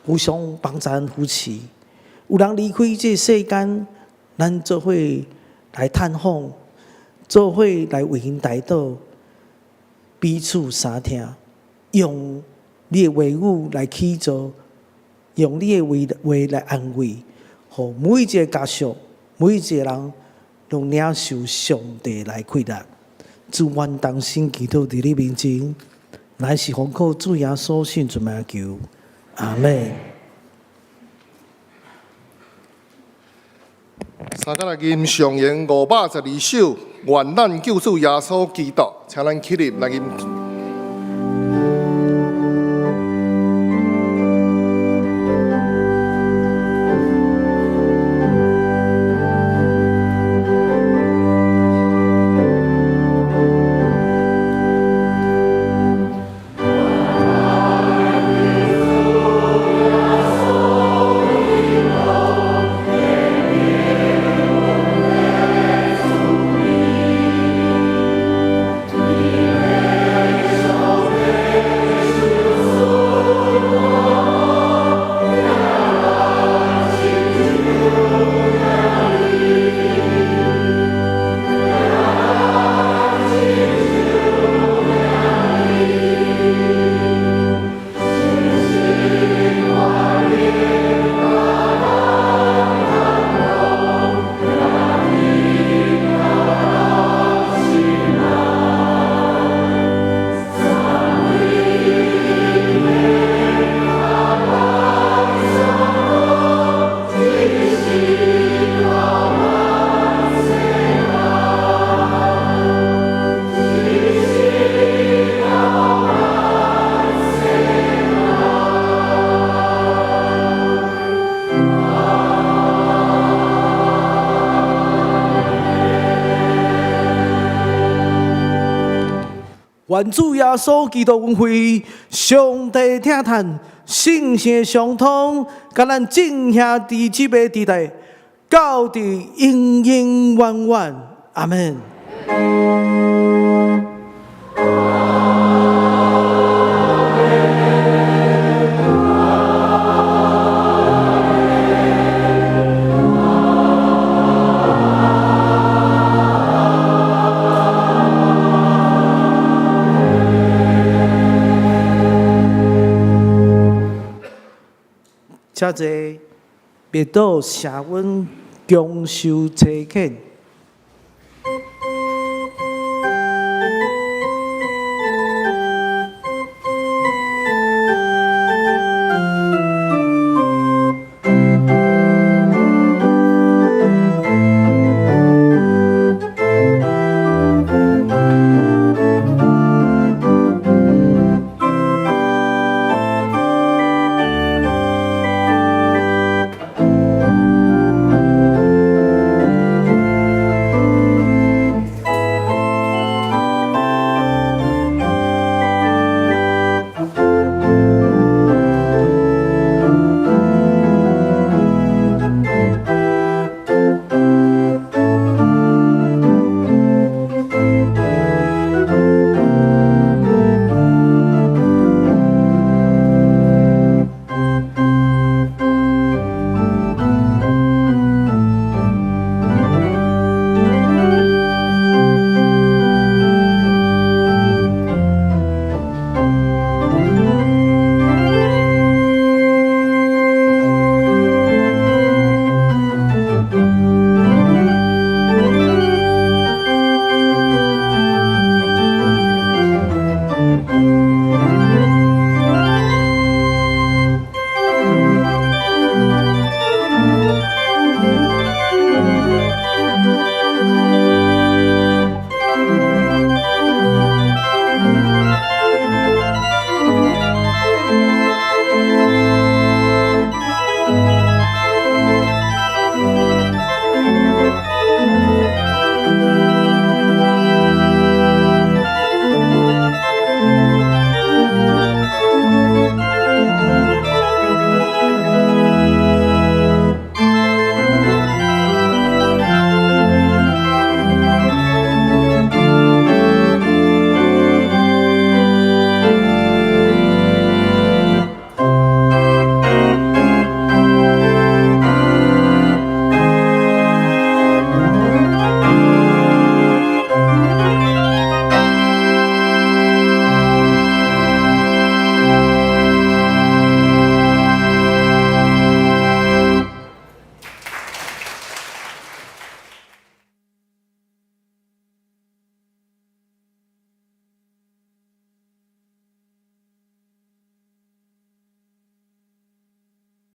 互相帮衬扶持。有人离开这世间，咱做伙来探访，做伙来为因代祷，彼此相听，用你的话语来祈祷，用你的话来安慰，互每一个家属、每一个人都领受上帝来馈纳。主愿当心祈祷伫你面前，乃是奉靠主耶稣圣主名求，阿门。三个来吟上言512首，愿咱救主耶稣基督，请咱起立来吟。愿主耶稣基督恩惠、上帝听叹、圣圣相通，甲咱正兄弟姊妹伫代，到伫永永远远。阿门。请坐，别倒社阮恭修车恳。